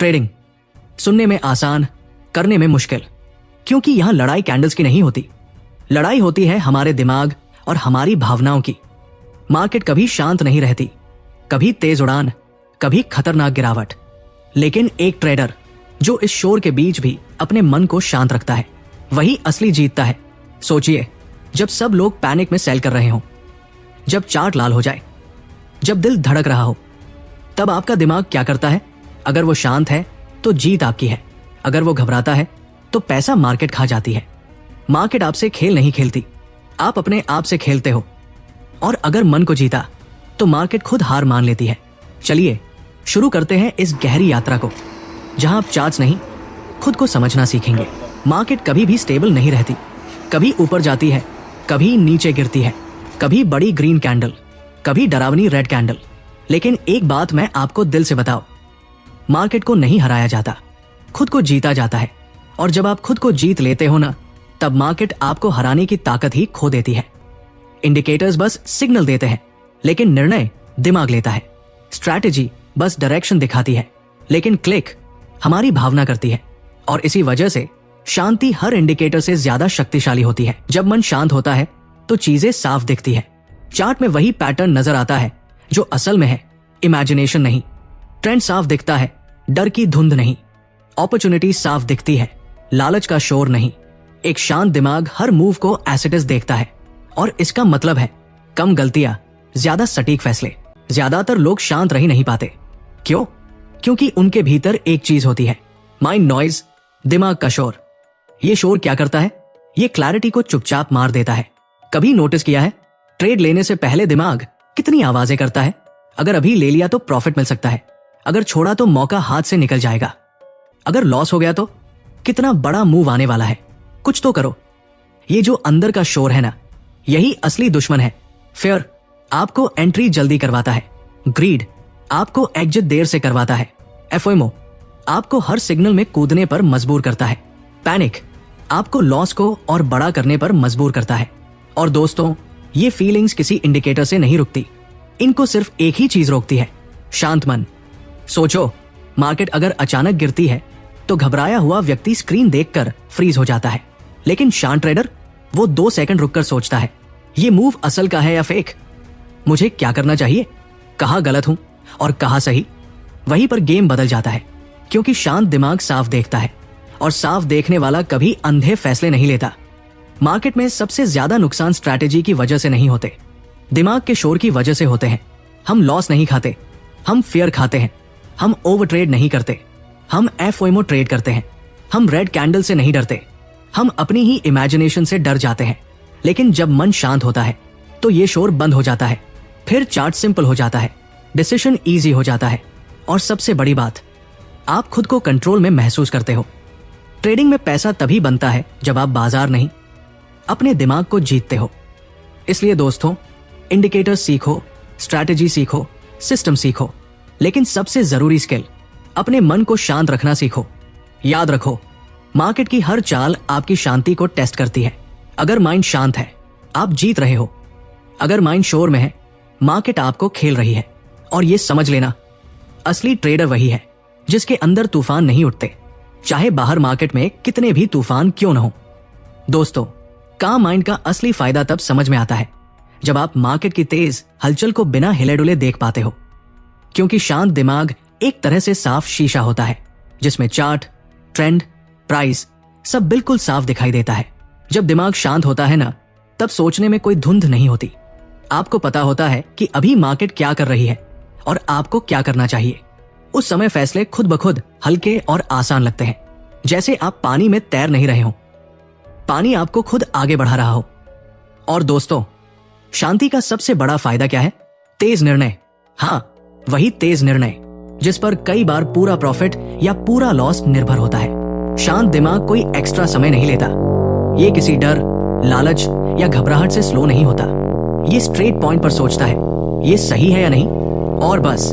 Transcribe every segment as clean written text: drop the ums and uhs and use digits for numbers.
Trading सुनने में आसान, करने में मुश्किल, क्योंकि यहां लड़ाई कैंडल्स की नहीं होती। लड़ाई होती है हमारे दिमाग और हमारी भावनाओं की। मार्केट कभी शांत नहीं रहती, कभी तेज उड़ान, कभी खतरनाक गिरावट। लेकिन एक ट्रेडर जो इस शोर के बीच भी अपने मन को शांत रखता है, वही असली जीतता है। सोचिए, जब सब लोग पैनिक में सेल कर रहे हों, जब चार्ट लाल हो जाए, जब दिल धड़क रहा हो, तब आपका दिमाग क्या करता है? अगर वो शांत है तो जीत आपकी है, अगर वो घबराता है तो पैसा मार्केट खा जाती है। मार्केट आपसे खेल नहीं खेलती, आप अपने आप से खेलते हो। और अगर मन को जीता तो मार्केट खुद हार मान लेती है। चलिए शुरू करते हैं इस गहरी यात्रा को, जहां आप चार्ट्स नहीं, खुद को समझना सीखेंगे। मार्केट कभी भी स्टेबल नहीं रहती, कभी ऊपर जाती है, कभी नीचे गिरती है, कभी बड़ी ग्रीन कैंडल, कभी डरावनी रेड कैंडल। लेकिन एक बात मैं आपको दिल से बताऊं, मार्केट को नहीं हराया जाता, खुद को जीता जाता है। और जब आप खुद को जीत लेते हो ना, तब मार्केट आपको हराने की ताकत ही खो देती है। इंडिकेटर्स बस सिग्नल देते हैं, लेकिन निर्णय दिमाग लेता है। स्ट्रैटेजी बस डायरेक्शन दिखाती है, लेकिन क्लिक हमारी भावना करती है। और इसी वजह से शांति हर इंडिकेटर से ज्यादा शक्तिशाली होती है। जब मन शांत होता है तो चीजें साफ दिखती है। चार्ट में वही पैटर्न नजर आता है जो असल में है, इमेजिनेशन नहीं। ट्रेंड साफ दिखता है, डर की धुंध नहीं। अपॉर्चुनिटी साफ दिखती है, लालच का शोर नहीं। एक शांत दिमाग हर मूव को एज इट इज देखता है, और इसका मतलब है कम गलतियां, ज्यादा सटीक फैसले। ज्यादातर लोग शांत रह नहीं पाते। क्यों? क्योंकि उनके भीतर एक चीज होती है, माइंड नॉइज, दिमाग का शोर। ये शोर क्या करता है? ये क्लैरिटी को चुपचाप मार देता है। कभी नोटिस किया है ट्रेड लेने से पहले दिमाग कितनी आवाजें करता है? अगर अभी ले लिया तो प्रॉफिट मिल सकता है, अगर छोड़ा तो मौका हाथ से निकल जाएगा, अगर लॉस हो गया तो कितना बड़ा मूव आने वाला है, कुछ तो करो। ये जो अंदर का शोर है ना, यही असली दुश्मन है। फियर आपको एंट्री जल्दी करवाता है, ग्रीड आपको एग्जिट देर से करवाता है, एफओएमओ आपको हर सिग्नल में कूदने पर मजबूर करता है, पैनिक आपको लॉस को और बड़ा करने पर मजबूर करता है। और दोस्तों, ये फीलिंग्स किसी इंडिकेटर से नहीं रुकती, इनको सिर्फ एक ही चीज रोकती है, शांत मन। सोचो, मार्केट अगर अचानक गिरती है तो घबराया हुआ व्यक्ति स्क्रीन देखकर फ्रीज हो जाता है, लेकिन शांत ट्रेडर वो 2 सेकंड रुककर सोचता है, ये मूव असल का है या फेक? मुझे क्या करना चाहिए? कहाँ गलत हूं और कहाँ सही? वहीं पर गेम बदल जाता है, क्योंकि शांत दिमाग साफ देखता है, और साफ देखने वाला कभी अंधे फैसले नहीं लेता। मार्केट में सबसे ज्यादा नुकसान स्ट्रैटेजी की वजह से नहीं होते, दिमाग के शोर की वजह से होते हैं। हम लॉस नहीं खाते, हम फियर खाते हैं। हम ओवर ट्रेड नहीं करते, हम एफओएमओ ट्रेड करते हैं। हम रेड कैंडल से नहीं डरते, हम अपनी ही इमेजिनेशन से डर जाते हैं। लेकिन जब मन शांत होता है तो ये शोर बंद हो जाता है, फिर चार्ट सिंपल हो जाता है, डिसीजन इजी हो जाता है, और सबसे बड़ी बात, आप खुद को कंट्रोल में महसूस करते हो। ट्रेडिंग में पैसा तभी बनता है जब आप बाजार नहीं, अपने दिमाग को जीतते हो। इसलिए दोस्तों, इंडिकेटर सीखो, स्ट्रैटेजी सीखो, सिस्टम सीखो, लेकिन सबसे जरूरी स्किल, अपने मन को शांत रखना सीखो। याद रखो, मार्केट की हर चाल आपकी शांति को टेस्ट करती है। अगर माइंड शांत है, आप जीत रहे हो। अगर माइंड शोर में है, मार्केट आपको खेल रही है। और ये समझ लेना, असली ट्रेडर वही है जिसके अंदर तूफान नहीं उठते, चाहे बाहर मार्केट में कितने भी तूफान क्यों न हो। दोस्तों, काम माइंड का असली फायदा तब समझ में आता है जब आप मार्केट की तेज हलचल को बिना हिले डुले देख पाते हो, क्योंकि शांत दिमाग एक तरह से साफ शीशा होता है, जिसमें चार्ट, ट्रेंड, प्राइस सब बिल्कुल साफ दिखाई देता है। जब दिमाग शांत होता है ना, तब सोचने में कोई धुंध नहीं होती। आपको पता होता है कि अभी मार्केट क्या कर रही है और आपको क्या करना चाहिए। उस समय फैसले खुद ब खुद हल्के और आसान लगते हैं, जैसे आप पानी में तैर नहीं रहे हो, पानी आपको खुद आगे बढ़ा रहा हो। और दोस्तों, शांति का सबसे बड़ा फायदा क्या है? तेज निर्णय। हाँ, वही तेज निर्णय जिस पर कई बार पूरा प्रॉफिट या पूरा लॉस निर्भर होता है। शांत दिमाग कोई एक्स्ट्रा समय नहीं लेता, ये किसी डर, लालच या घबराहट से स्लो नहीं होता। ये स्ट्रेट पॉइंट पर सोचता है, ये सही है या नहीं, और बस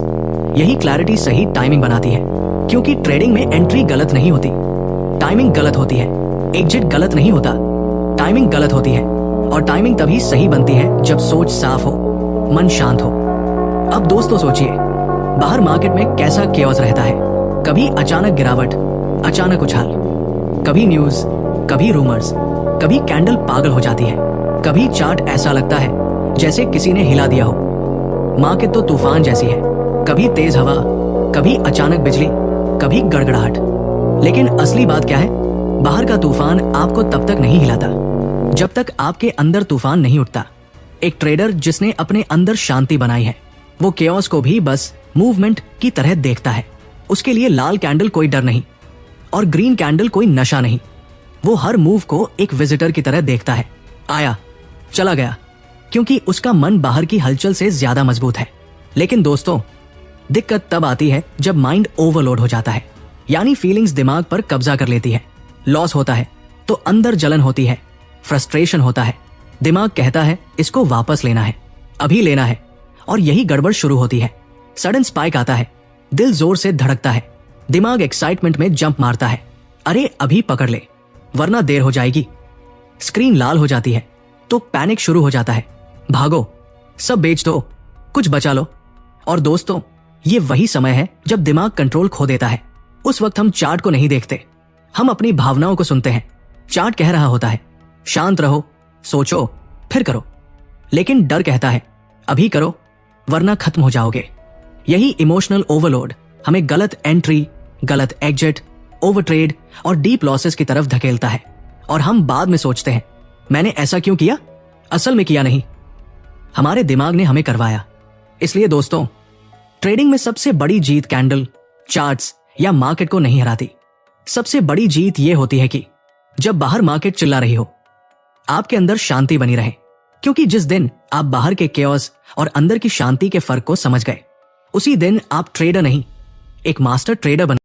यही क्लैरिटी सही टाइमिंग बनाती है। क्योंकि ट्रेडिंग में एंट्री गलत नहीं होती, टाइमिंग गलत होती है। एग्जिट गलत नहीं होता, टाइमिंग गलत होती है। और टाइमिंग तभी सही बनती है जब सोच साफ हो, मन शांत हो। अब दोस्तों सोचिए, बाहर मार्केट में कैसा केओस रहता है। कभी अचानक गिरावट, अचानक उछाल, कभी न्यूज, कभी रूमर्स, कभी कैंडल पागल हो जाती है, कभी चार्ट ऐसा लगता है जैसे किसी ने हिला दिया हो। मार्केट तो तूफान जैसी है, कभी तेज हवा, कभी अचानक बिजली, कभी गड़गड़ाहट। लेकिन असली बात क्या है? बाहर का तूफान आपको तब तक नहीं हिलाता जब तक आपके अंदर तूफान नहीं उठता। एक ट्रेडर जिसने अपने अंदर शांति बनाई है, वो केओस को भी बस मूवमेंट की तरह देखता है। उसके लिए लाल कैंडल कोई डर नहीं और ग्रीन कैंडल कोई नशा नहीं। वो हर मूव को एक विजिटर की तरह देखता है, आया चला गया, क्योंकि उसका मन बाहर की हलचल से ज्यादा मजबूत है। लेकिन दोस्तों, दिक्कत तब आती है जब माइंड ओवरलोड हो जाता है, यानी फीलिंग्स दिमाग पर कब्जा कर लेती है। लॉस होता है तो अंदर जलन होती है, फ्रस्ट्रेशन होता है, दिमाग कहता है इसको वापस लेना है, अभी लेना है, और यही गड़बड़ शुरू होती है। सडन स्पाइक आता है, दिल जोर से धड़कता है, दिमाग एक्साइटमेंट में जंप मारता है, अरे अभी पकड़ ले वरना देर हो जाएगी। स्क्रीन लाल हो जाती है तो पैनिक शुरू हो जाता है, भागो, सब बेच दो, कुछ बचा लो। और दोस्तों, ये वही समय है जब दिमाग कंट्रोल खो देता है। उस वक्त हम चार्ट को नहीं देखते, हम अपनी भावनाओं को सुनते हैं। चार्ट कह रहा होता है शांत रहो, सोचो, फिर करो, लेकिन डर कहता है अभी करो वरना खत्म हो जाओगे। यही इमोशनल ओवरलोड हमें गलत एंट्री, गलत एग्जिट, ओवरट्रेड और डीप लॉसेस की तरफ धकेलता है। और हम बाद में सोचते हैं मैंने ऐसा क्यों किया? असल में किया नहीं, हमारे दिमाग ने हमें करवाया। इसलिए दोस्तों, ट्रेडिंग में सबसे बड़ी जीत कैंडल, चार्ट्स या मार्केट को नहीं हराती। सबसे बड़ी जीत यह होती है कि जब बाहर मार्केट चिल्ला रही हो, आपके अंदर शांति बनी रहे। क्योंकि जिस दिन आप बाहर के केओस और अंदर की शांति के फर्क को समझ गए, उसी दिन आप ट्रेडर नहीं, एक मास्टर ट्रेडर बन